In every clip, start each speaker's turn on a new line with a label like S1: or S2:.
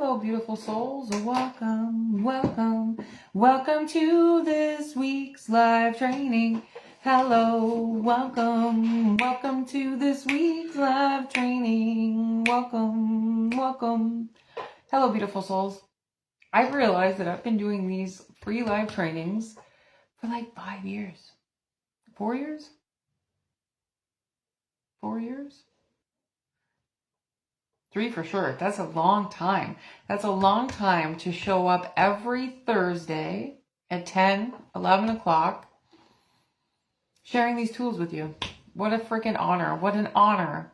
S1: Hello, beautiful souls. Welcome, welcome, welcome to this week's live training. Hello, welcome, welcome to this week's live training. Welcome, welcome. Hello, beautiful souls. I've realized that I've been doing these free live trainings for like 5 years. 4 years? 4 years? 3 for sure. That's a long time. That's a long time to show up every Thursday at 10, 11 o'clock, sharing these tools with you. What a freaking honor. What an honor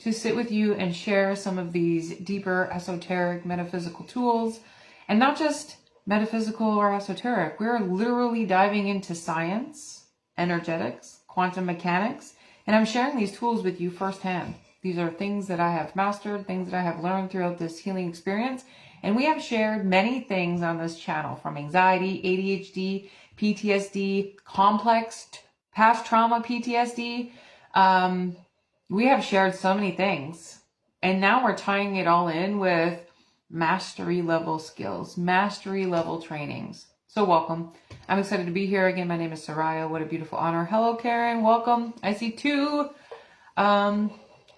S1: to sit with you and share some of these deeper, esoteric, metaphysical tools. And not just metaphysical or esoteric. We're literally diving into science, energetics, quantum mechanics, and I'm sharing these tools with you firsthand. These are things that I have mastered, things that I have learned throughout this healing experience. And we have shared many things on this channel, from anxiety, ADHD, PTSD, complex past trauma PTSD. We have shared so many things. And now we're tying it all in with mastery level skills, mastery level trainings. So welcome. I'm excited to be here again. My name is Soraya. What a beautiful honor. Hello, Karen. Welcome. I see 2.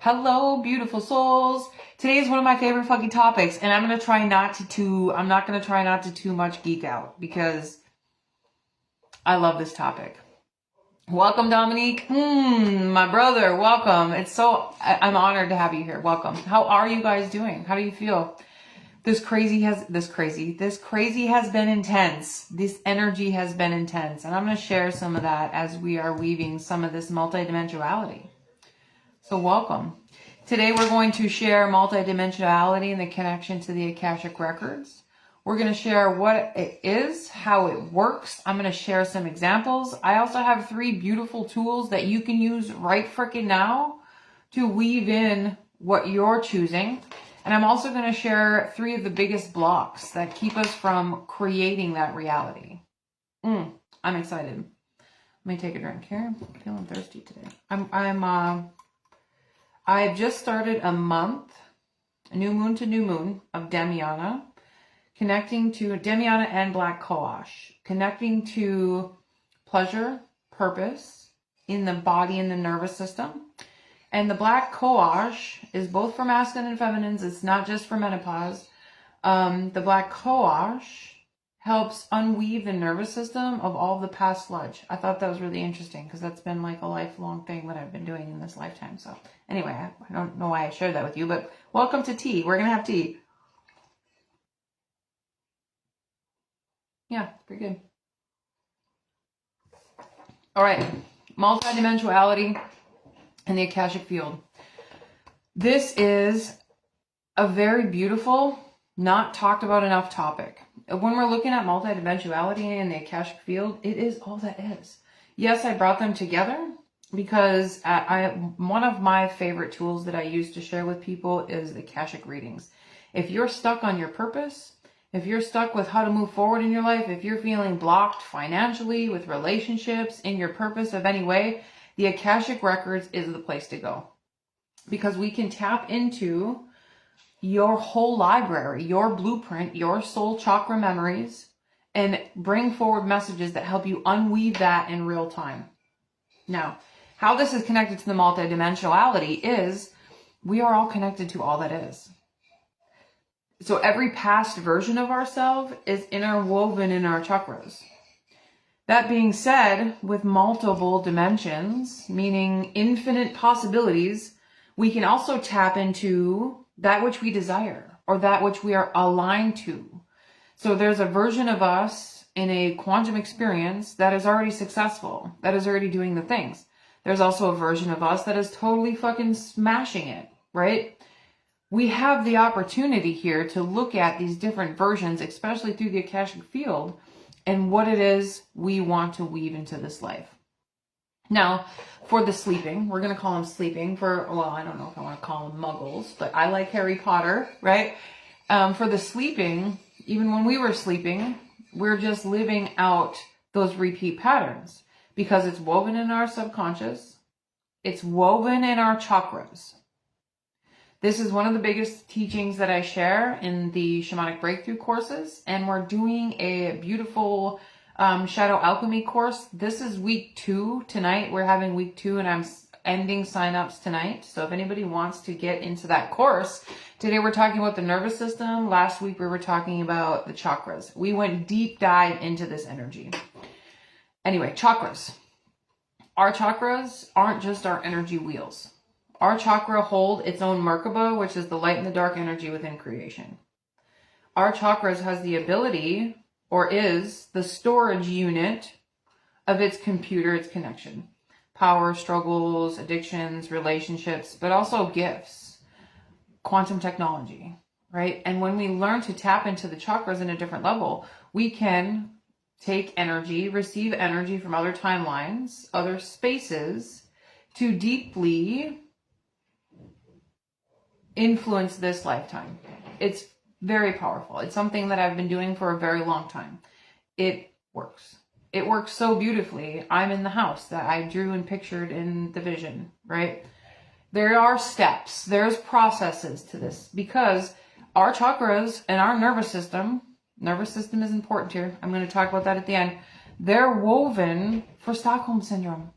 S1: Hello, beautiful souls. Today is one of my favorite fucking topics, and I'm not gonna try not to too much geek out because I love this topic. Welcome, Dominique. My brother, welcome. I'm honored to have you here. Welcome. How are you guys doing? How do you feel? This crazy has been intense. This energy has been intense, and I'm going to share some of that as we are weaving some of this multidimensionality. So welcome. Today we're going to share multidimensionality and the connection to the Akashic Records. We're going to share what it is, how it works. I'm going to share some examples. I also have 3 beautiful tools that you can use right freaking now to weave in what you're choosing. And I'm also going to share 3 of the biggest blocks that keep us from creating that reality. I'm excited. Let me take a drink here. I'm feeling thirsty today. I've just started a month, new moon to new moon, of Demiana, connecting to Demiana and Black Coash, connecting to pleasure, purpose in the body and the nervous system. And the Black Coash is both for masculine and feminines. It's not just for menopause. The Black Coash helps unweave the nervous system of all the past sludge. I thought that was really interesting because that's been like a lifelong thing that I've been doing in this lifetime. So anyway, I don't know why I shared that with you, but welcome to tea. We're going to have tea. Yeah, pretty good. All right. Multidimensionality and the Akashic field. This is a very beautiful, not talked about enough topic. When we're looking at multidimensionality and the Akashic field, it is all that is. Yes, I brought them together because one of my favorite tools that I use to share with people is the Akashic readings. If you're stuck on your purpose, if you're stuck with how to move forward in your life, if you're feeling blocked financially, with relationships, in your purpose of any way, the Akashic Records is the place to go. Because we can tap into your whole library, your blueprint, your soul chakra memories, and bring forward messages that help you unweave that in real time. Now, how this is connected to the multidimensionality is we are all connected to all that is. So every past version of ourselves is interwoven in our chakras. That being said, with multiple dimensions, meaning infinite possibilities, we can also tap into that which we desire or that which we are aligned to. So there's a version of us in a quantum experience that is already successful, that is already doing the things. There's also a version of us that is totally fucking smashing it, right? We have the opportunity here to look at these different versions, especially through the Akashic field, and what it is we want to weave into this life. Now, for the sleeping, we're going to call them sleeping I don't know if I want to call them muggles, but I like Harry Potter, right? For the sleeping, even when we were sleeping, we're just living out those repeat patterns because it's woven in our subconscious. It's woven in our chakras. This is one of the biggest teachings that I share in the Shamanic Breakthrough courses, and we're doing a beautiful Shadow Alchemy course. This is week 2 tonight. We're having week 2, and I'm ending signups tonight. So if anybody wants to get into that course, today we're talking about the nervous system. Last week we were talking about the chakras. We went deep dive into this energy. Anyway, chakras. Our chakras aren't just our energy wheels. Our chakra hold its own Merkaba, which is the light and the dark energy within creation. Our chakras has the ability, or is the storage unit of its computer, its connection. Power, struggles, addictions, relationships, but also gifts, quantum technology, right? And when we learn to tap into the chakras in a different level, we can take energy, receive energy from other timelines, other spaces, to deeply influence this lifetime. It's very powerful. It's something that I've been doing for a very long time. It works. It works so beautifully. I'm in the house that I drew and pictured in the vision, right? There are steps. There's processes to this because our chakras and our nervous system is important here. I'm going to talk about that at the end. They're woven for Stockholm Syndrome.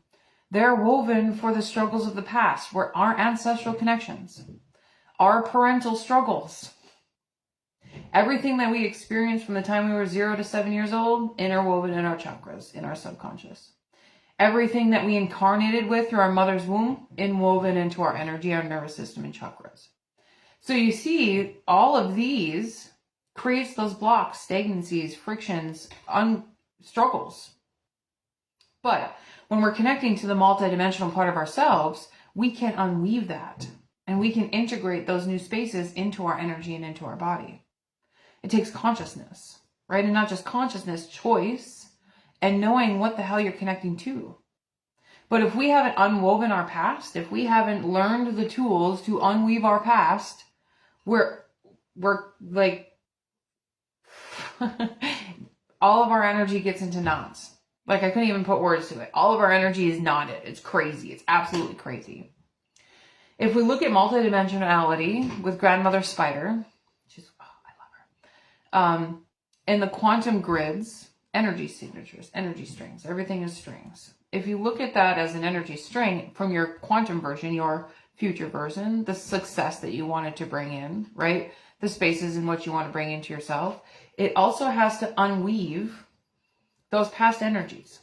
S1: They're woven for the struggles of the past, where our ancestral connections, our parental struggles, everything that we experienced from the time we were 0 to 7 years old, interwoven in our chakras, in our subconscious. Everything that we incarnated with through our mother's womb, inwoven into our energy, our nervous system, and chakras. So you see, all of these creates those blocks, stagnancies, frictions, struggles. But when we're connecting to the multidimensional part of ourselves, we can unweave that. And we can integrate those new spaces into our energy and into our body. It takes consciousness, right? And not just consciousness, choice, and knowing what the hell you're connecting to. But if we haven't unwoven our past, if we haven't learned the tools to unweave our past, we're like, all of our energy gets into knots. Like, I couldn't even put words to it. All of our energy is knotted. It's crazy. It's absolutely crazy. If we look at multidimensionality with Grandmother Spider, I love her, and the quantum grids, energy signatures, energy strings, everything is strings. If you look at that as an energy string from your quantum version, your future version, the success that you wanted to bring in, right? The spaces in which you want to bring into yourself, it also has to unweave those past energies,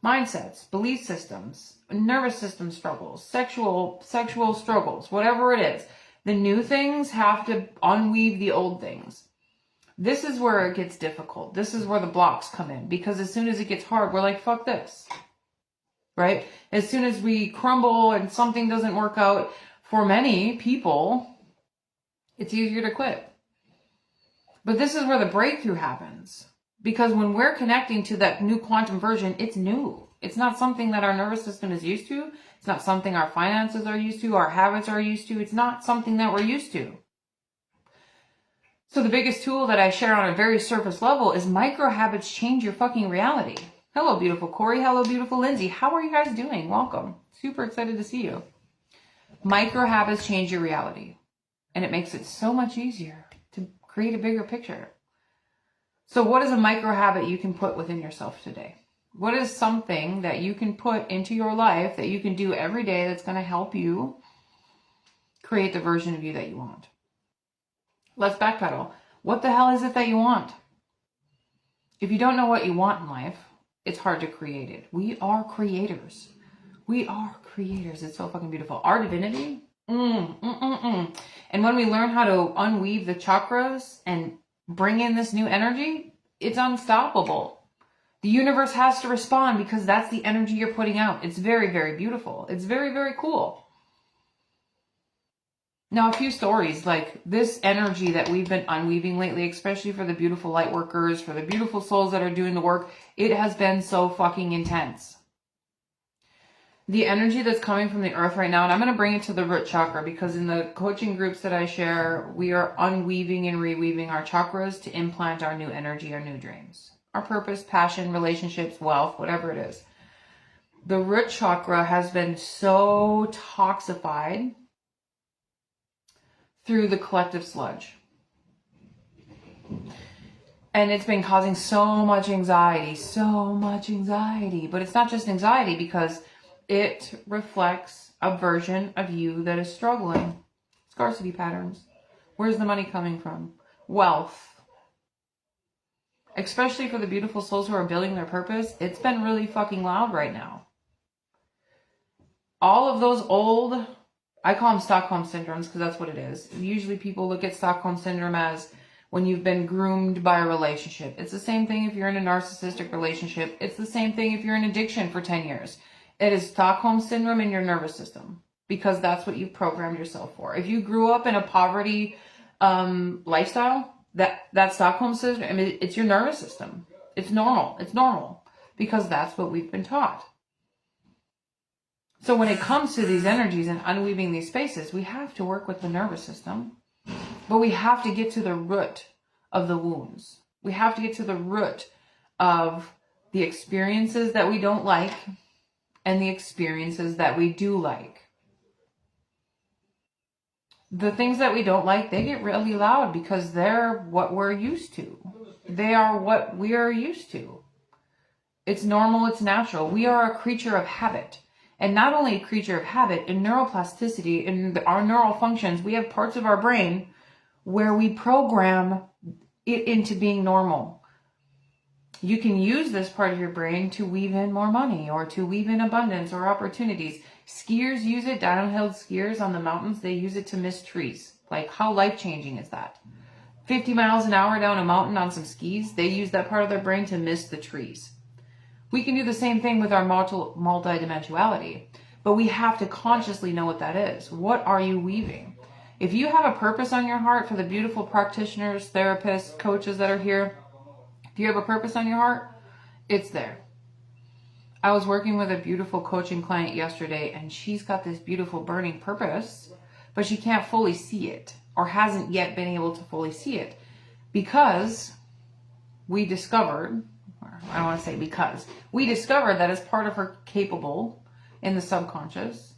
S1: mindsets, belief systems, nervous system struggles, sexual struggles, whatever it is. The new things have to unweave the old things. This is where it gets difficult. This is where the blocks come in, because as soon as it gets hard, we're like, fuck this, right? As soon as we crumble and something doesn't work out, for many people, it's easier to quit. But this is where the breakthrough happens, because when we're connecting to that new quantum version, it's new. It's not something that our nervous system is used to. It's not something our finances are used to, our habits are used to. It's not something that we're used to. So the biggest tool that I share on a very surface level is micro habits change your fucking reality. Hello, beautiful Corey. Hello, beautiful Lindsay. How are you guys doing? Welcome. Super excited to see you. Micro habits change your reality. And it makes it so much easier to create a bigger picture. So what is a micro habit you can put within yourself today? What is something that you can put into your life that you can do every day that's going to help you create the version of you that you want? Let's backpedal. What the hell is it that you want? If you don't know what you want in life, it's hard to create it. We are creators. We are creators. It's so fucking beautiful. Our divinity. And when we learn how to unweave the chakras and bring in this new energy, it's unstoppable. The universe has to respond because that's the energy you're putting out. It's very, very beautiful. It's very, very cool. Now, a few stories like this energy that we've been unweaving lately, especially for the beautiful light workers, for the beautiful souls that are doing the work, it has been so fucking intense. The energy that's coming from the earth right now, and I'm going to bring it to the root chakra, because in the coaching groups that I share, we are unweaving and reweaving our chakras to implant our new energy, our new dreams, our purpose, passion, relationships, wealth, whatever it is. The root chakra has been so toxified through the collective sludge. And it's been causing so much anxiety. But it's not just anxiety, because it reflects a version of you that is struggling. Scarcity patterns. Where's the money coming from? Wealth. Especially for the beautiful souls who are building their purpose, it's been really fucking loud right now. All of those old, I call them Stockholm syndromes because that's what it is. Usually people look at Stockholm syndrome as when you've been groomed by a relationship. It's the same thing if you're in a narcissistic relationship. It's the same thing if you're in addiction for 10 years. It is Stockholm syndrome in your nervous system because that's what you've programmed yourself for. If you grew up in a poverty lifestyle, that Stockholm syndrome, I mean, it's your nervous system. It's normal because that's what we've been taught. So when it comes to these energies and unweaving these spaces, we have to work with the nervous system, but we have to get to the root of the wounds. We have to get to the root of the experiences that we don't like and the experiences that we do like. The things that we don't like, they get really loud because they're what we're used to. They are what we are used to. It's normal, it's natural. We are a creature of habit. And not only a creature of habit, in neuroplasticity, in our neural functions, we have parts of our brain where we program it into being normal. You can use this part of your brain to weave in more money or to weave in abundance or opportunities. Skiers use it, downhill skiers on the mountains, they use it to miss trees. Like, how life-changing is that? 50 miles an hour down a mountain on some skis, they use that part of their brain to miss the trees. We can do the same thing with our multidimensionality, but we have to consciously know what that is. What are you weaving? If you have a purpose on your heart, for the beautiful practitioners, therapists, coaches that are here, if you have a purpose on your heart, it's there. I was working with a beautiful coaching client yesterday, and she's got this beautiful burning purpose, but she can't fully see it, or hasn't yet been able to fully see it, because we discovered, I don't want to say because, we discovered that as part of her capable in the subconscious,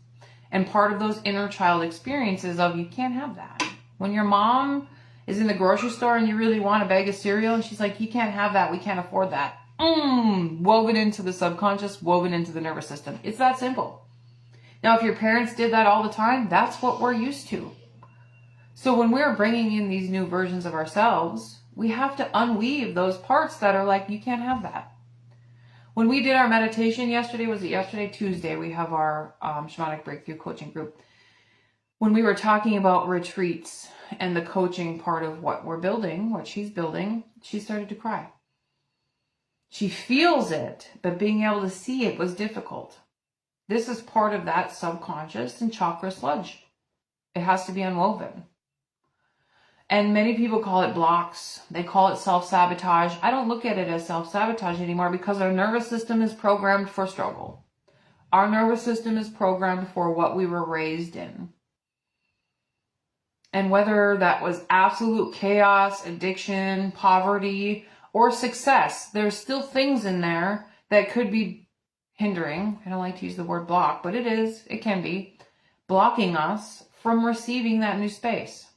S1: and part of those inner child experiences of, you can't have that. When your mom is in the grocery store and you really want a bag of cereal, and she's like, you can't have that, we can't afford that. Woven into the subconscious, woven into the nervous system. It's that simple. Now, if your parents did that all the time, that's what we're used to. So when we're bringing in these new versions of ourselves, we have to unweave those parts that are like, you can't have that. When we did our meditation yesterday, was it yesterday? Tuesday, we have our Shamanic Breakthrough coaching group. When we were talking about retreats and the coaching part of what we're building, what she's building, she started to cry. She feels it, but being able to see it was difficult. This is part of that subconscious and chakra sludge. It has to be unwoven. And many people call it blocks. They call it self-sabotage. I don't look at it as self-sabotage anymore because our nervous system is programmed for struggle. Our nervous system is programmed for what we were raised in. And whether that was absolute chaos, addiction, poverty, or success, there's still things in there that could be hindering. I don't like to use the word block, but it can be blocking us from receiving that new space.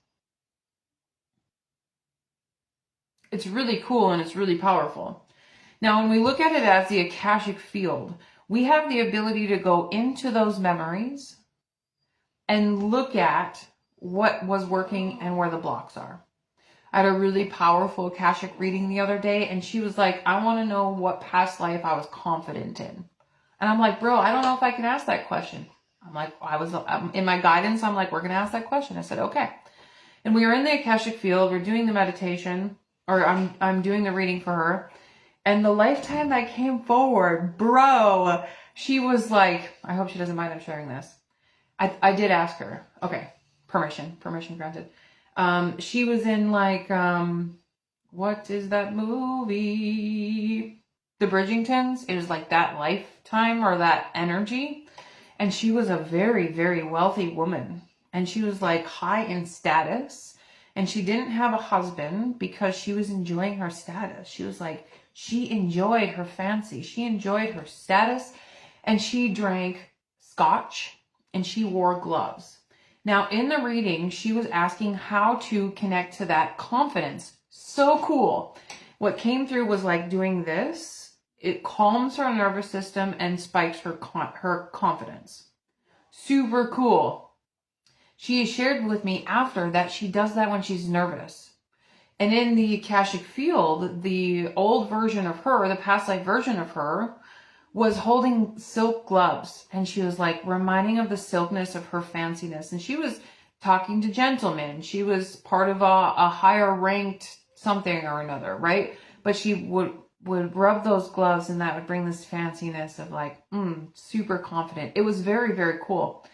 S1: It's really cool and it's really powerful. Now, when we look at it as the Akashic field, we have the ability to go into those memories and look at what was working and where the blocks are. I had a really powerful Akashic reading the other day, and she was like, I want to know what past life I was confident in. And I'm like, bro, I don't know if I can ask that question. I'm like, in my guidance, I'm like, we're going to ask that question. I said, okay. And we were in the Akashic field, we're doing the meditation, or I'm doing the reading for her. And the lifetime that came forward, bro, she was like, I hope she doesn't mind I'm sharing this. I did ask her. Okay. Permission granted. She was in like, what is that movie? The Bridgertons. It was like that lifetime or that energy. And she was a very, very wealthy woman. And she was like high in status. And she didn't have a husband because she was enjoying her status. She was like, she enjoyed her fancy. She enjoyed her status. And she drank scotch and she wore gloves. Now, in the reading, she was asking how to connect to that confidence. So cool. What came through was like doing this. It calms her nervous system and spikes her confidence. Super cool. She shared with me after that she does that when she's nervous. And in the Akashic field, the old version of her, the past life version of her, was holding silk gloves, and she was like reminding of the silkness of her fanciness, and she was talking to gentlemen. She was part of a higher ranked something or another, right? But she would rub those gloves, and that would bring this fanciness of like super confident. It was very, very cool.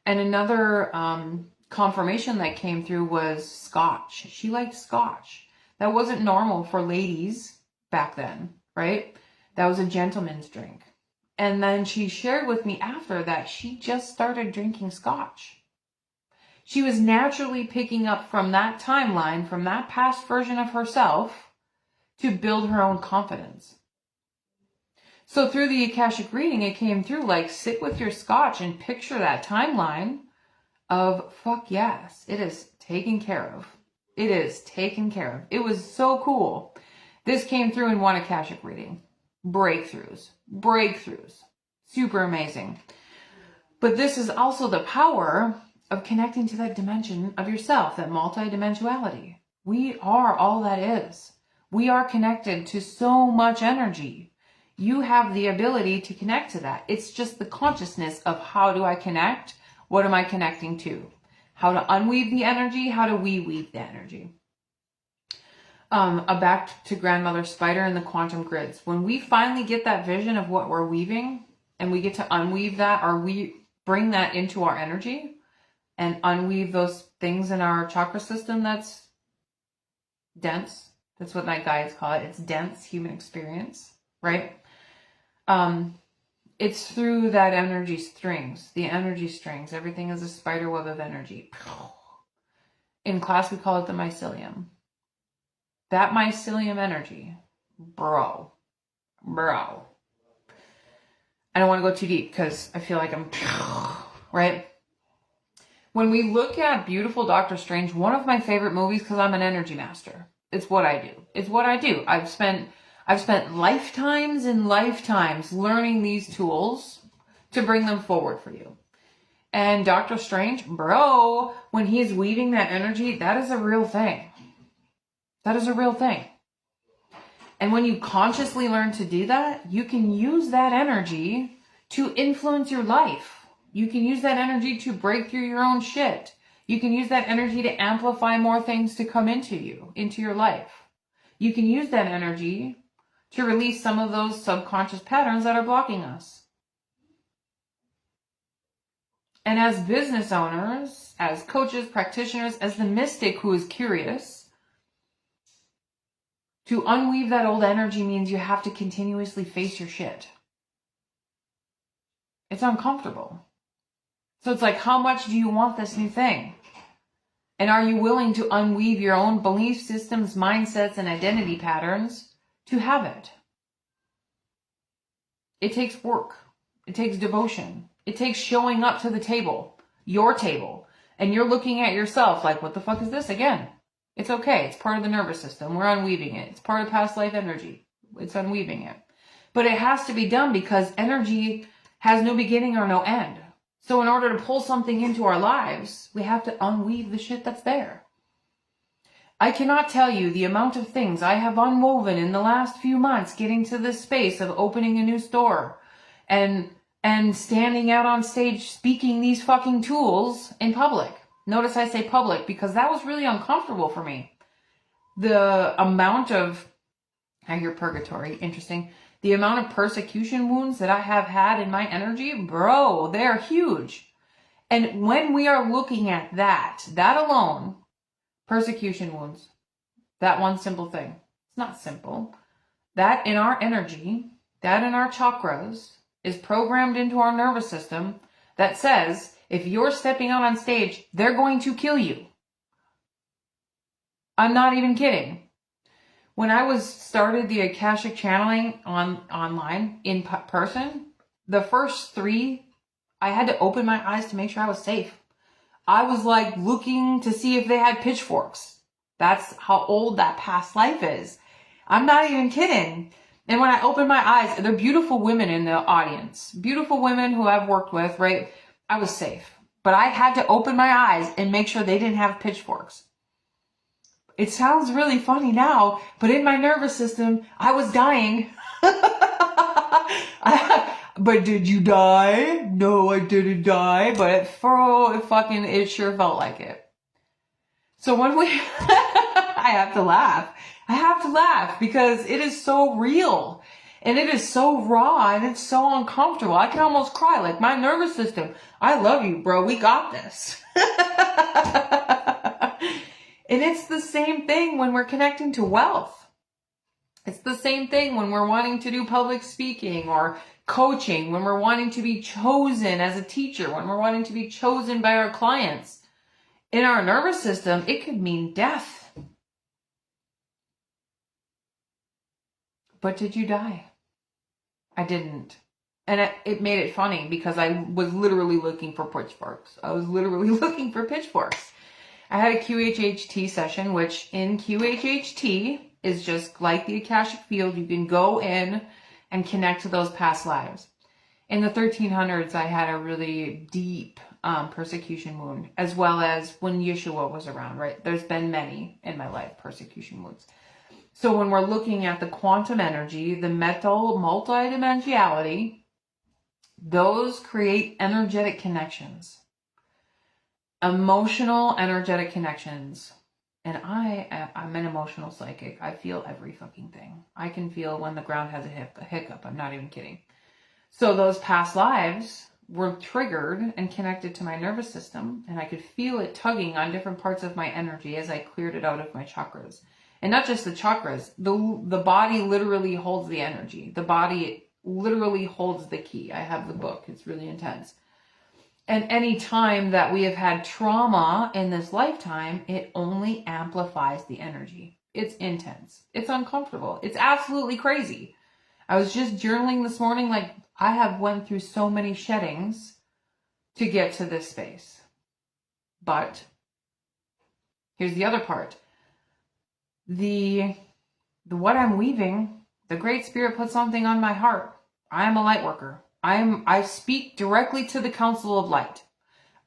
S1: And another confirmation that came through was scotch. She liked scotch. That wasn't normal for ladies back then, right? That was a gentleman's drink. And then she shared with me after that she just started drinking scotch. She was naturally picking up from that timeline, from that past version of herself, to build her own confidence. So through the Akashic reading, it came through like, sit with your scotch and picture that timeline of, fuck yes, it is taken care of. It is taken care of. It was so cool. This came through in one Akashic reading. Breakthroughs. Super amazing. But this is also the power of connecting to that dimension of yourself, that multidimensionality. We are all that is. We are connected to so much energy. You have the ability to connect to that. It's just the consciousness of how do I connect? What am I connecting to? How to unweave the energy? How do we weave the energy? Back to Grandmother Spider and the quantum grids. When we finally get that vision of what we're weaving and we get to unweave that, or we bring that into our energy and unweave those things in our chakra system that's dense. That's what my guides call it. It's dense human experience, right? It's through that energy strings, the energy strings. Everything is a spider web of energy. In class, we call it the mycelium. That mycelium energy, bro. I don't want to go too deep because I feel like I'm, right? When we look at beautiful Doctor Strange, one of my favorite movies, because I'm an energy master. It's what I do. I've spent lifetimes and lifetimes learning these tools to bring them forward for you. And Doctor Strange, bro, when he's weaving that energy, that is a real thing. That is a real thing. And when you consciously learn to do that, you can use that energy to influence your life. You can use that energy to break through your own shit. You can use that energy to amplify more things to come into you, into your life. You can use that energy to release some of those subconscious patterns that are blocking us. And as business owners, as coaches, practitioners, as the mystic who is curious, to unweave that old energy means you have to continuously face your shit. It's uncomfortable. So it's like, how much do you want this new thing? And are you willing to unweave your own belief systems, mindsets, and identity patterns to have it? It takes work. It takes devotion. It takes showing up to the table, your table, and you're looking at yourself like, what the fuck is this again? It's okay. It's part of the nervous system. We're unweaving it. It's part of past life energy. It's unweaving it. But it has to be done because energy has no beginning or no end. So in order to pull something into our lives, we have to unweave the shit that's there. I cannot tell you the amount of things I have unwoven in the last few months getting to this space of opening a new store and standing out on stage speaking these fucking tools in public. Notice I say public because that was really uncomfortable for me. The amount of, I hear purgatory, interesting. The amount of persecution wounds that I have had in my energy, bro, they're huge. And when we are looking at that alone, persecution wounds, that one simple thing. It's not simple. That in our energy, that in our chakras is programmed into our nervous system that says, if you're stepping out on stage, they're going to kill you. I'm not even kidding. When I started the Akashic channeling online in person, the first 3, I had to open my eyes to make sure I was safe. I was like looking to see if they had pitchforks. That's how old that past life is. I'm not even kidding. And when I opened my eyes, they're beautiful women in the audience. Beautiful women who I've worked with, right? I was safe. But I had to open my eyes and make sure they didn't have pitchforks. It sounds really funny now, but in my nervous system, I was dying. But did you die? No, I didn't die, but it sure felt like it. So when I have to laugh. I have to laugh because it is so real and it is so raw and it's so uncomfortable. I can almost cry. Like, my nervous system, I love you, bro. We got this. And it's the same thing when we're connecting to wealth. It's the same thing when we're wanting to do public speaking or coaching, when we're wanting to be chosen as a teacher, when we're wanting to be chosen by our clients. In our nervous system, it could mean death. But did you die? I didn't. And it made it funny because I was literally looking for pitchforks. I had a QHHT session, which in QHHT is just like the Akashic field. You can go in and connect to those past lives. In the 1300s, I had a really deep persecution wound, as well as when Yeshua was around, right? There's been many in my life, persecution wounds. So when we're looking at the quantum energy, the multidimensionality, those create energetic connections. Emotional, energetic connections. And I'm an emotional psychic. I feel every fucking thing. I can feel when the ground has a hiccup. I'm not even kidding. So those past lives were triggered and connected to my nervous system, and I could feel it tugging on different parts of my energy as I cleared it out of my chakras. And not just the chakras, the body literally holds the energy. The body literally holds the key. I have the book. It's really intense. And any time that we have had trauma in this lifetime, it only amplifies the energy. It's intense. It's uncomfortable. It's absolutely crazy. I was just journaling this morning, like, I have went through so many sheddings to get to this space. But here's the other part. The what I'm weaving, the Great Spirit put something on my heart. I am a light worker. I speak directly to the Council of Light.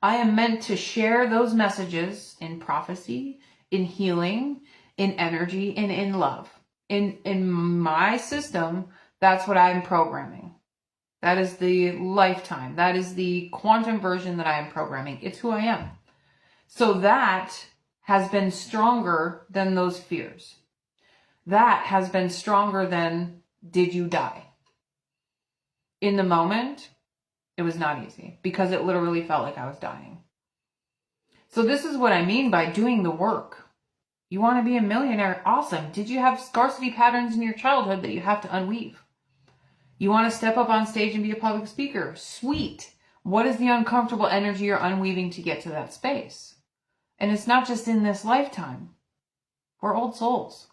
S1: I am meant to share those messages in prophecy, in healing, in energy, and in love. In my system, that's what I'm programming. That is the lifetime. That is the quantum version that I am programming. It's who I am. So that has been stronger than those fears. That has been stronger than, did you die? In the moment, it was not easy because it literally felt like I was dying. So this is what I mean by doing the work. You want to be a millionaire? Awesome. Did you have scarcity patterns in your childhood that you have to unweave? You want to step up on stage and be a public speaker? Sweet. What is the uncomfortable energy you're unweaving to get to that space? And it's not just in this lifetime. We're old souls.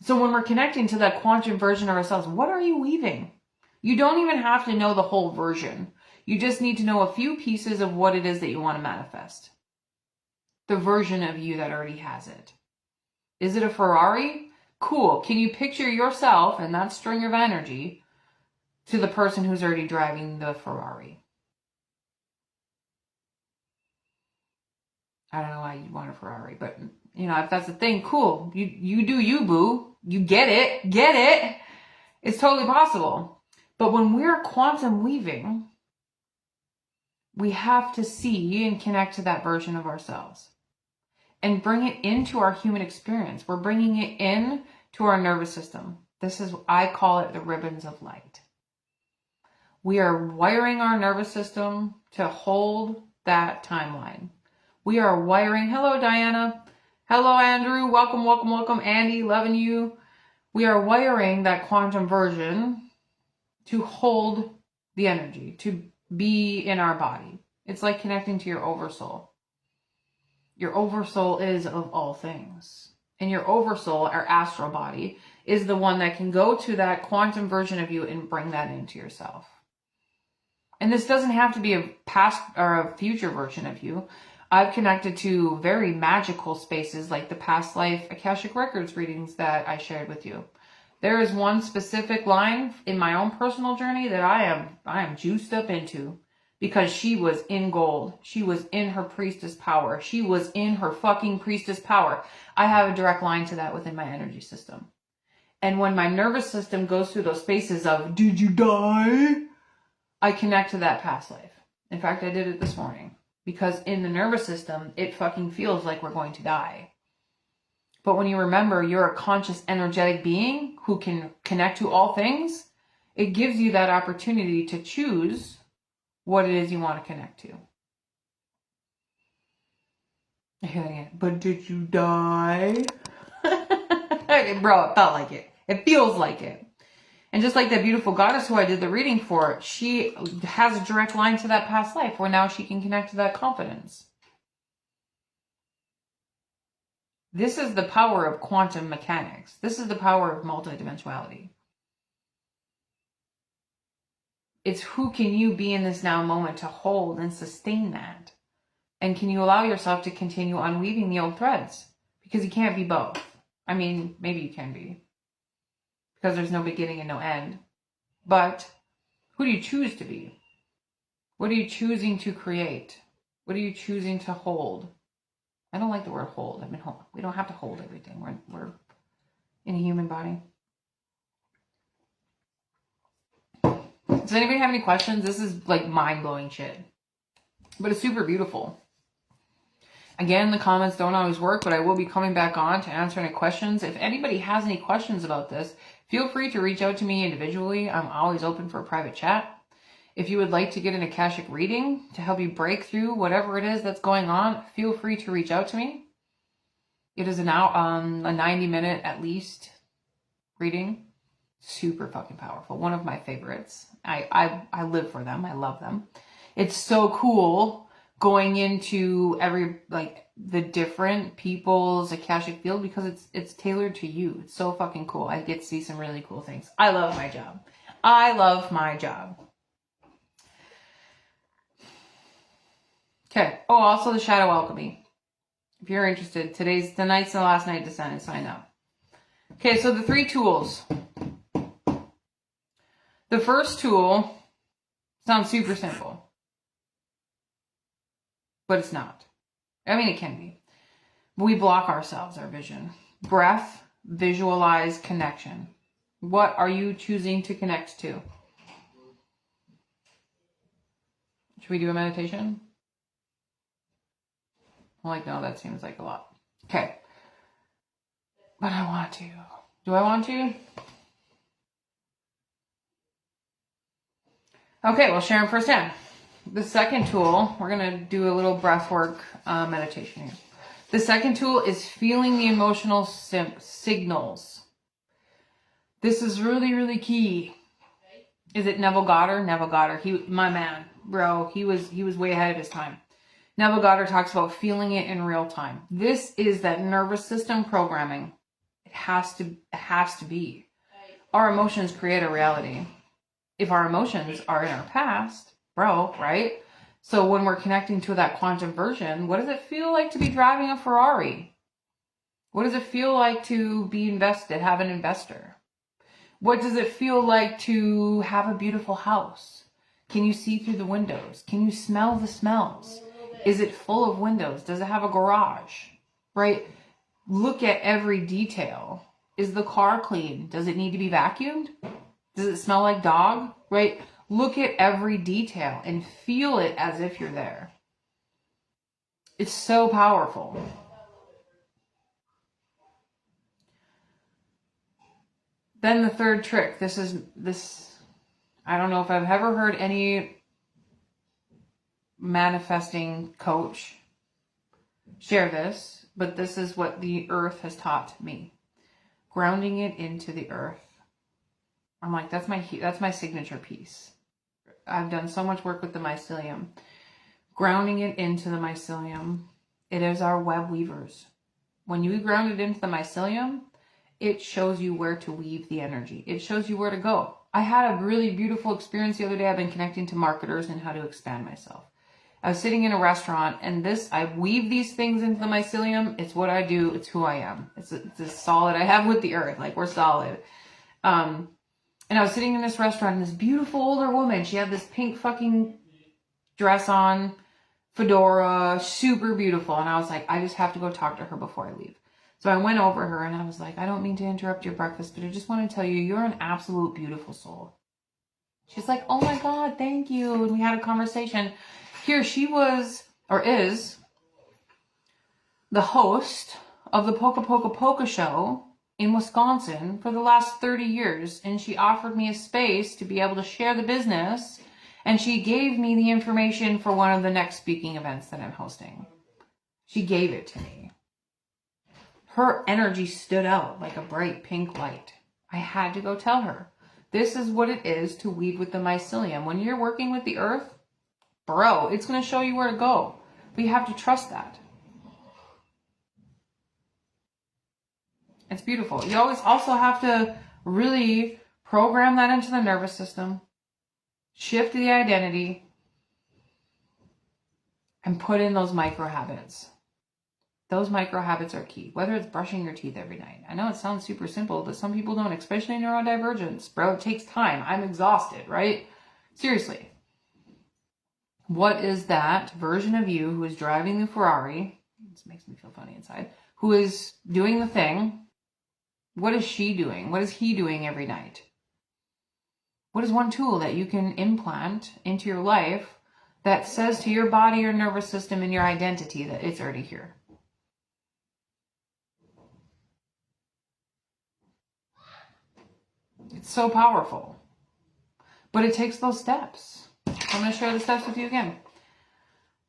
S1: So when we're connecting to that quantum version of ourselves, what are you weaving? You don't even have to know the whole version. You just need to know a few pieces of what it is that you want to manifest. The version of you that already has it. Is it a Ferrari? Cool. Can you picture yourself and that string of energy to the person who's already driving the Ferrari? I don't know why you'd want a Ferrari, but if that's the thing, cool. You do you, boo. You get it. It's totally possible. But when we're quantum weaving, we have to see and connect to that version of ourselves and bring it into our human experience. We're bringing it in to our nervous system. I call it the ribbons of light. We are wiring our nervous system to hold that timeline. We are wiring, hello Diana, hello Andrew, welcome, Andy, loving you. We are wiring that quantum version to hold the energy, to be in our body. It's like connecting to your oversoul. Your oversoul is of all things. And your oversoul, our astral body, is the one that can go to that quantum version of you and bring that into yourself. And this doesn't have to be a past or a future version of you. I've connected to very magical spaces like the past life Akashic Records readings that I shared with you. There is one specific line in my own personal journey that I am juiced up into because she was in gold. She was in her priestess power. She was in her fucking priestess power. I have a direct line to that within my energy system. And when my nervous system goes through those spaces of, did you die? I connect to that past life. In fact, I did it this morning. Because in the nervous system, it fucking feels like we're going to die. But when you remember you're a conscious, energetic being who can connect to all things, it gives you that opportunity to choose what it is you want to connect to. I hear that again. But did you die? Bro, it felt like it. It feels like it. And just like that beautiful goddess who I did the reading for, she has a direct line to that past life where now she can connect to that confidence. This is the power of quantum mechanics. This is the power of multidimensionality. It's who can you be in this now moment to hold and sustain that? And can you allow yourself to continue unweaving the old threads? Because you can't be both. I mean, maybe you can be. Because there's no beginning and no end. But who do you choose to be? What are you choosing to create? What are you choosing to hold? I don't like the word hold. I mean, we don't have to hold everything. We're in a human body. Does anybody have any questions? This is like mind-blowing shit. But it's super beautiful. Again, the comments don't always work, but I will be coming back on to answer any questions. If anybody has any questions about this, feel free to reach out to me individually. I'm always open for a private chat. If you would like to get an Akashic reading to help you break through whatever it is that's going on, feel free to reach out to me. It is a 90-minute at least reading. Super fucking powerful. One of my favorites. I live for them. I love them. It's so cool going into the different people's Akashic field because it's tailored to you. It's so fucking cool. I get to see some really cool things. I love my job. I love my job. Okay. Oh, also the Shadow Alchemy. If you're interested, tonight's the last night to sign up. Okay, so the 3 tools. The first tool sounds super simple. But it's not. I mean, it can be. We block ourselves, our vision. Breath, visualize, connection. What are you choosing to connect to? Should we do a meditation? I'm like, no, that seems like a lot. Okay. But I want to. Do I want to? Okay, well, share them firsthand. The second tool, we're going to do a little breathwork meditation here. The second tool is feeling the emotional signals. This is really, really key. Is it Neville Goddard? Neville Goddard, my man, bro. He was way ahead of his time. Neville Goddard talks about feeling it in real time. This is that nervous system programming. It has to be. Our emotions create a reality. If our emotions are in our past, bro, right? So when we're connecting to that quantum version, what does it feel like to be driving a Ferrari? What does it feel like to be invested, have an investor? What does it feel like to have a beautiful house? Can you see through the windows? Can you smell the smells? Is it full of windows? Does it have a garage? Right? Look at every detail. Is the car clean? Does it need to be vacuumed? Does it smell like dog? Right? Look at every detail and feel it as if you're there. It's so powerful. Then the third trick. I don't know if I've ever heard any manifesting coach share this, but this is what the earth has taught me. Grounding it into the earth. I'm like, that's my signature piece. I've done so much work with the mycelium. Grounding it into the mycelium. It is our web weavers. When you ground it into the mycelium, it shows you where to weave the energy. It shows you where to go. I had a really beautiful experience the other day. I've been connecting to marketers and how to expand myself. I was sitting in a restaurant, and I weave these things into the mycelium. It's what I do. It's who I am. It's a solid I have with the earth. Like, we're solid. And I was sitting in this restaurant, and this beautiful older woman, she had this pink fucking dress on, fedora, super beautiful. And I was like, I just have to go talk to her before I leave. So I went over her and I was like, I don't mean to interrupt your breakfast, but I just want to tell you, you're an absolute beautiful soul. She's like, oh my God, thank you. And we had a conversation. Here she was, or is, the host of the Poca Poca Poca show in Wisconsin for the last 30 years. And she offered me a space to be able to share the business. And she gave me the information for one of the next speaking events that I'm hosting. She gave it to me. Her energy stood out like a bright pink light. I had to go tell her. This is what it is to weave with the mycelium. When you're working with the earth, bro, it's going to show you where to go. But you have to trust that. It's beautiful. You always also have to really program that into the nervous system, shift the identity, and put in those micro habits. Those micro habits are key, whether it's brushing your teeth every night. I know it sounds super simple, but some people don't, especially neurodivergence. Bro, it takes time. I'm exhausted, right? Seriously. What is that version of you who is driving the Ferrari? This makes me feel funny inside. Who is doing the thing? What is she doing? What is he doing every night? What is one tool that you can implant into your life that says to your body, your nervous system, and your identity that it's already here? It's so powerful. But it takes those steps. I'm going to share the steps with you again.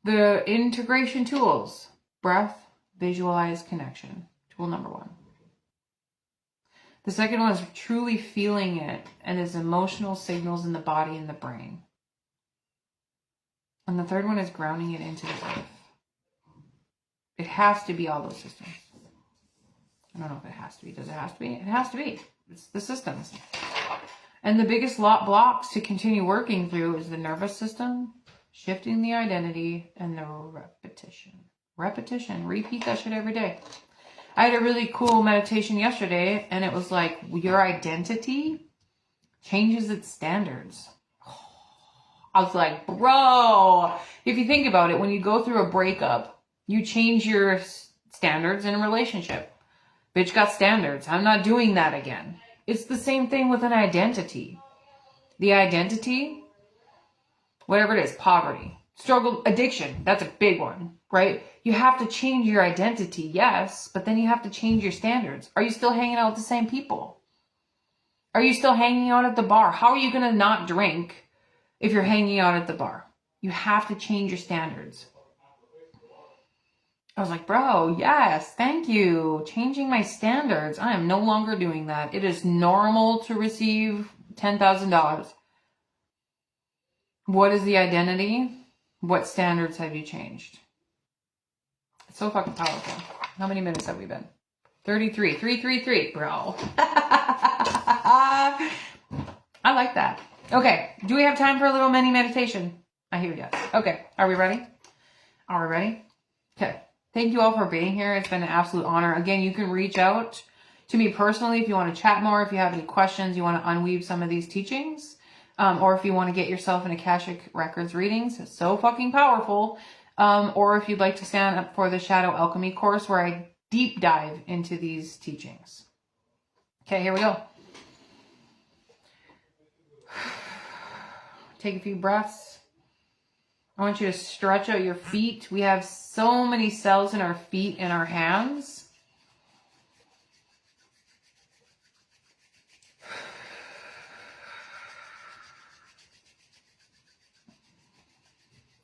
S1: The integration tools. Breath, visualize, connection. Tool number 1. The second one is truly feeling it and its emotional signals in the body and the brain. And the third one is grounding it into the earth. It has to be all those systems. I don't know if it has to be. Does it have to be? It has to be. It's the systems. And the biggest blocks to continue working through is the nervous system, shifting the identity, and the repetition. Repetition. Repeat that shit every day. I had a really cool meditation yesterday, and it was like your identity changes its standards. I was like, bro, if you think about it, when you go through a breakup, you change your standards in a relationship. Bitch got standards. I'm not doing that again. It's the same thing with an identity. The identity, whatever it is, poverty, struggle, addiction, that's a big one, right? You have to change your identity, yes, but then you have to change your standards. Are you still hanging out with the same people? Are you still hanging out at the bar? How are you going to not drink if you're hanging out at the bar? You have to change your standards. I was like, bro, yes, thank you. Changing my standards. I am no longer doing that. It is normal to receive $10,000. What is the identity? What standards have you changed? It's so fucking powerful. How many minutes have we been? 33. 333, bro. I like that. Okay, do we have time for a little mini meditation? I hear yes. Okay, are we ready? Are we ready? Okay. Thank you all for being here. It's been an absolute honor. Again, you can reach out to me personally if you want to chat more, if you have any questions, you want to unweave some of these teachings, or if you want to get yourself an Akashic Records readings. It's so fucking powerful. Or if you'd like to sign up for the Shadow Alchemy course where I deep dive into these teachings. Okay, here we go. Take a few breaths. I want you to stretch out your feet. We have so many cells in our feet and our hands.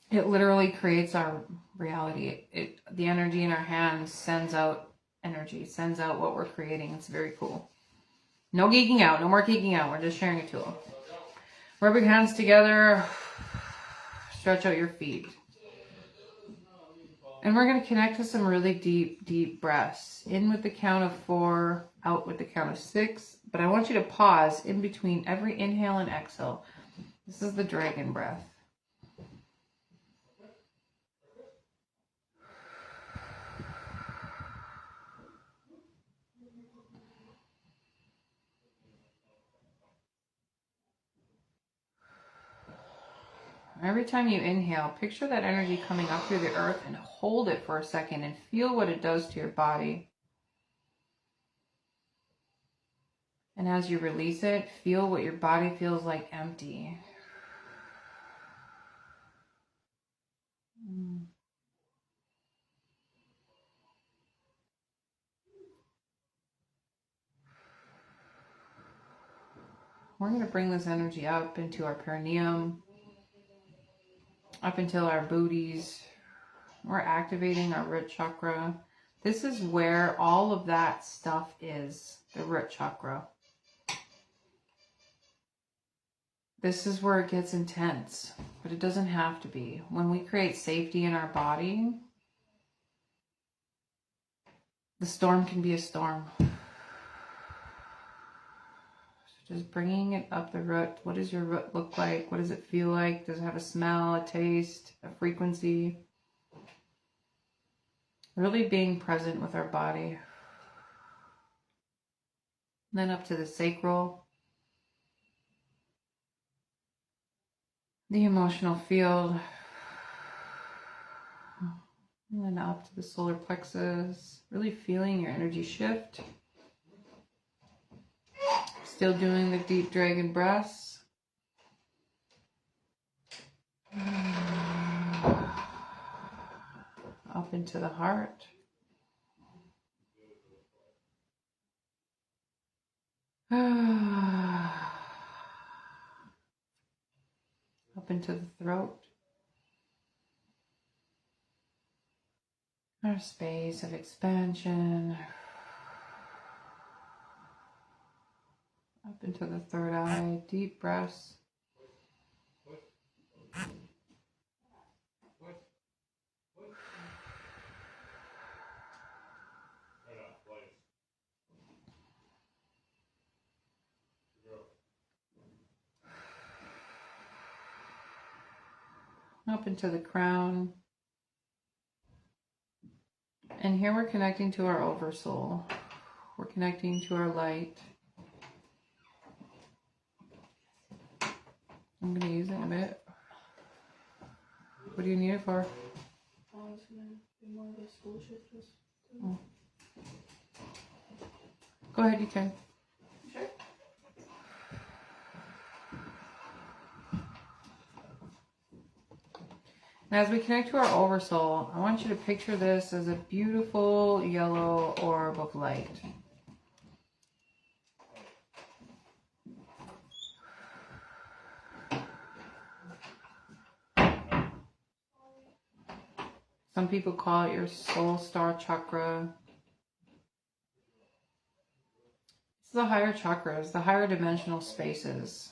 S1: It literally creates our reality. The energy in our hands sends out energy, sends out what we're creating. It's very cool. No geeking out. No more geeking out. We're just sharing a tool. Rub your hands together. Stretch out your feet. And we're going to connect to some really deep, deep breaths. In with the count of 4, out with the count of 6. But I want you to pause in between every inhale and exhale. This is the dragon breath. Every time you inhale, picture that energy coming up through the earth and hold it for a second and feel what it does to your body. And as you release it, feel what your body feels like empty. We're going to bring this energy up into our perineum, up until our booties. We're activating our root chakra. This is where all of that stuff is, the root chakra. This is where it gets intense, but it doesn't have to be. When we create safety in our body, the storm can be a storm. So just bringing it up the root. What does your root look like? What does it feel like? Does it have a smell, a taste, a frequency? Really being present with our body. And then up to the sacral. The emotional field. And then up to the solar plexus. Really feeling your energy shift. Still doing the deep dragon breaths. Up into the heart. Up into the throat. Our space of expansion. Up into the third eye. Deep breaths. Up into the crown. And here we're connecting to our oversoul. We're connecting to our light. I'm going to use it in a bit. What do you need it for?
S2: I was going to do more of the school shift.
S1: Oh. Go ahead, you can.
S2: Sure.
S1: Now, as we connect to our oversoul, I want you to picture this as a beautiful yellow orb of light. Some people call it your soul star chakra. It's the higher chakras, the higher dimensional spaces.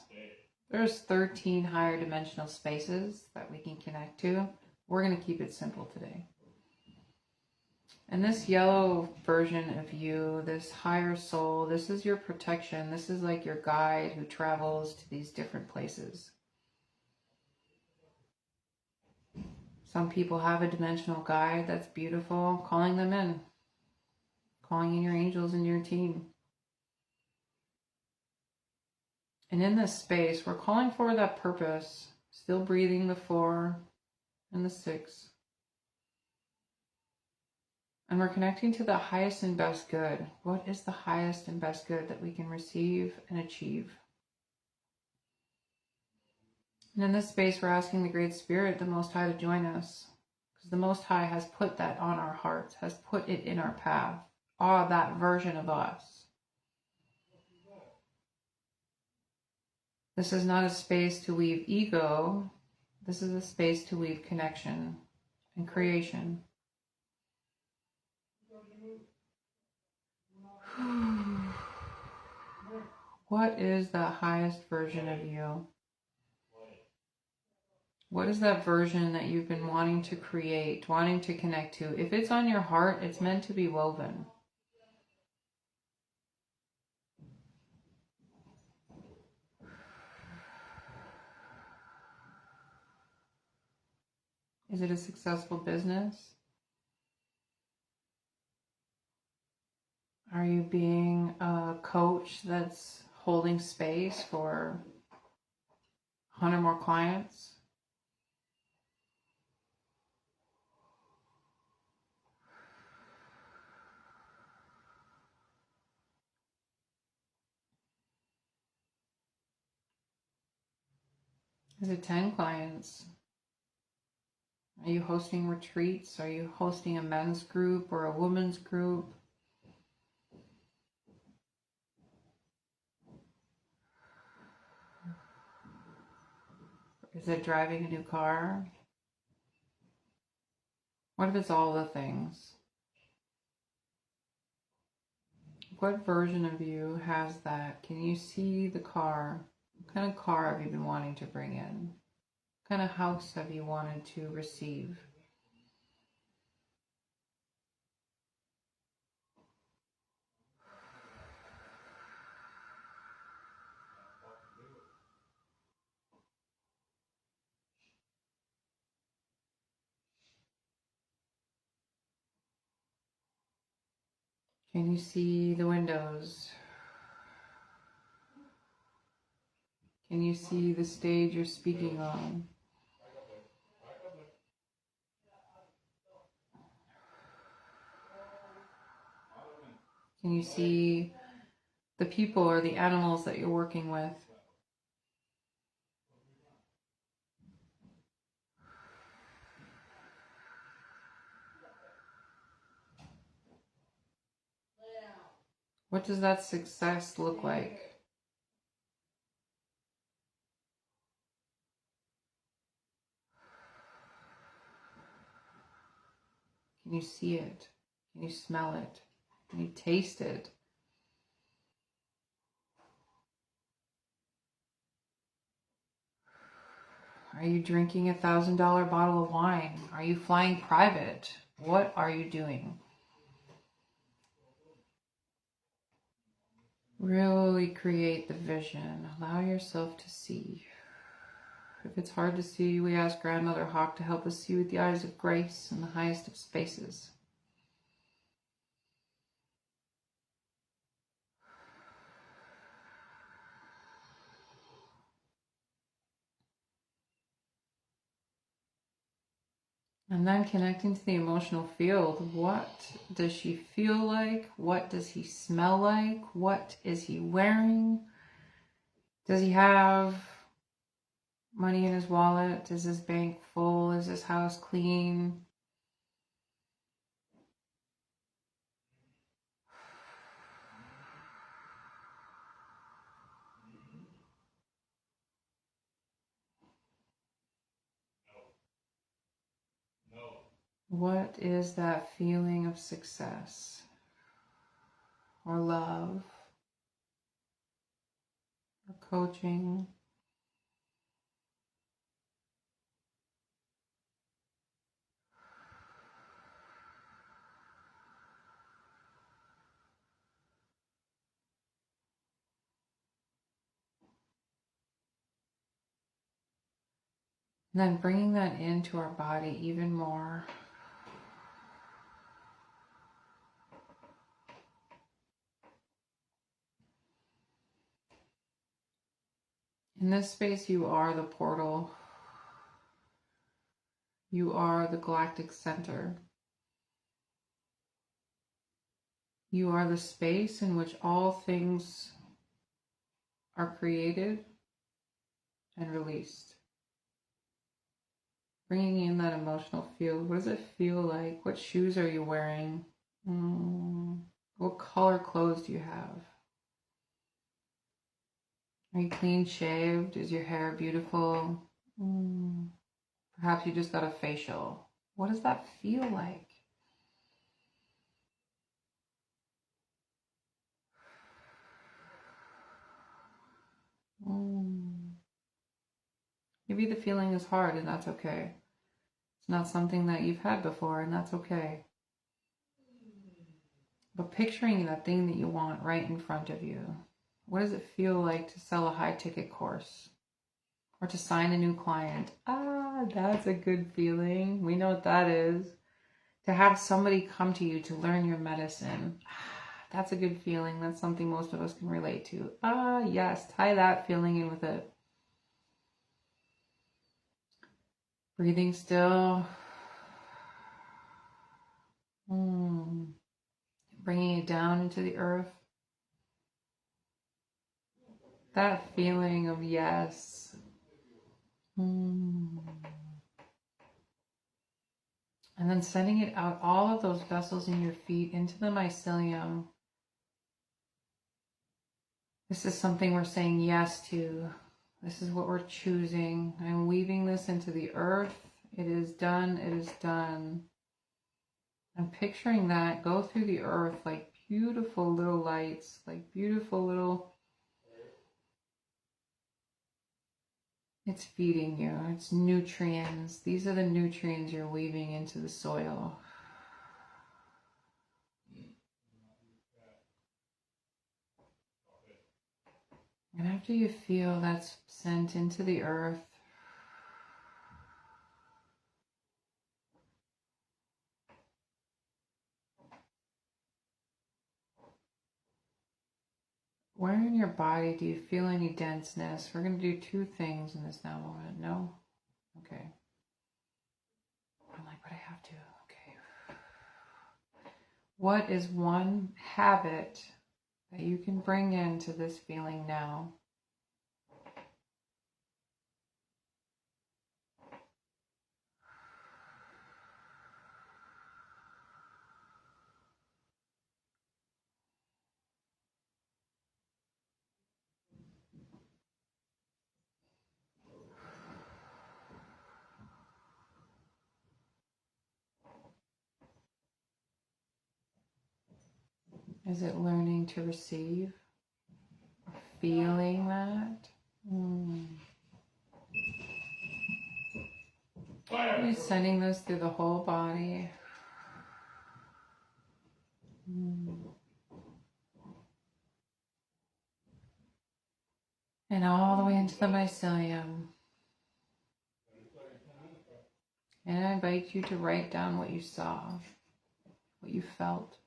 S1: There's 13 higher dimensional spaces that we can connect to. We're going to keep it simple today. And this yellow version of you, this higher soul, this is your protection. This is like your guide who travels to these different places. Some people have a dimensional guide. That's beautiful. Calling them in. Calling in your angels and your team. And in this space, we're calling for that purpose. Still breathing the 4 and the 6. And we're connecting to the highest and best good. What is the highest and best good that we can receive and achieve? And in this space, we're asking the Great Spirit, the Most High, to join us. Because the Most High has put that on our hearts, has put it in our path. That version of us. This is not a space to weave ego. This is a space to weave connection and creation. What is the highest version of you? What is that version that you've been wanting to create, wanting to connect to? If it's on your heart, it's meant to be woven. Is it a successful business? Are you being a coach that's holding space for 100 more clients? Is it 10 clients? Are you hosting retreats? Are you hosting a men's group or a women's group? Is it driving a new car? What if it's all the things? What version of you has that? Can you see the car? What kind of car have you been wanting to bring in? What kind of house have you wanted to receive? Can you see the windows? Can you see the stage you're speaking on? Can you see the people or the animals that you're working with? What does that success look like? Can you see it? Can you smell it? Can you taste it? Are you drinking $1,000 bottle of wine? Are you flying private? What are you doing? Really create the vision. Allow yourself to see. If it's hard to see, we ask Grandmother Hawk to help us see with the eyes of grace in the highest of spaces. And then connecting to the emotional field. What does she feel like? What does he smell like? What is he wearing? Does he have money in his wallet? Is his bank full? Is his house clean? What is that feeling of success or love or coaching? And then bringing that into our body even more. In this space, you are the portal. You are the galactic center. You are the space in which all things are created and released. Bringing in that emotional field. What does it feel like? What shoes are you wearing? What color clothes do you have? Are you clean shaved? Is your hair beautiful? Perhaps you just got a facial. What does that feel like? Maybe the feeling is hard and that's okay. It's not something that you've had before and that's okay. But picturing that thing that you want right in front of you. What does it feel like to sell a high ticket course? or to sign a new client. That's a good feeling. We know what that is. To have somebody come to you to learn your medicine. That's a good feeling. That's something most of us can relate to. Yes, tie that feeling in with it. Breathing still. Bringing it down into the earth. That feeling of yes. And then sending it out, all of those vessels in your feet into the mycelium. This is something we're saying yes to. This is what we're choosing. I'm weaving this into the earth. It is done. It is done. I'm picturing that go through the earth like beautiful little lights, like beautiful little... It's feeding you. It's nutrients. These are the nutrients you're weaving into the soil. And after you feel that's sent into the earth, where in your body do you feel any denseness? We're going to do two things in this now moment. No? Okay. I'm like, but I have to. Okay. What is one habit that you can bring into this feeling now? Is it learning to receive? Feeling that? You're sending this through the whole body. And all the way into the mycelium. And I invite you to write down what you saw, what you felt.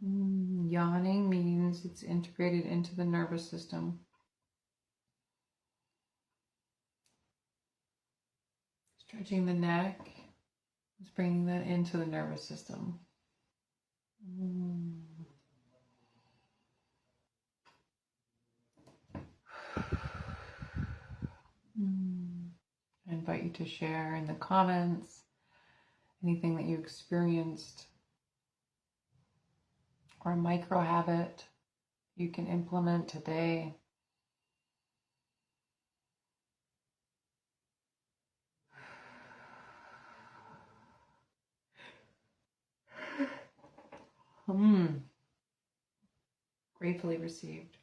S1: Yawning means it's integrated into the nervous system. Stretching the neck is bringing that into the nervous system. I invite you to share in the comments anything that you experienced or a micro habit you can implement today. Gratefully received.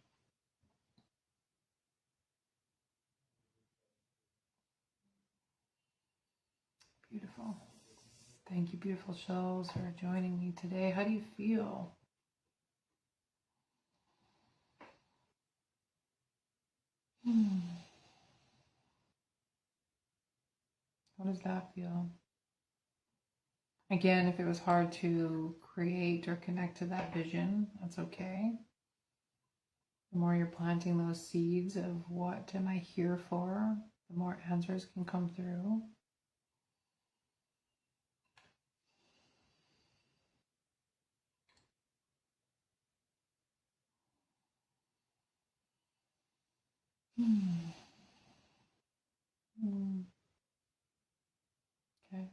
S1: Beautiful. Thank you, beautiful souls, for joining me today. How do you feel? How does that feel? Again, if it was hard to create or connect to that vision, that's okay. The more you're planting those seeds of what am I here for, the more answers can come through. Okay.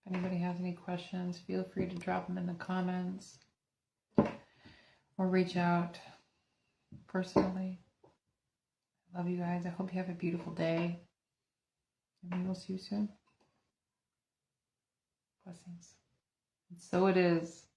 S1: If anybody has any questions, feel free to drop them in the comments or reach out personally. I love you guys. I hope you have a beautiful day. And we will see you soon. Blessings. So it is.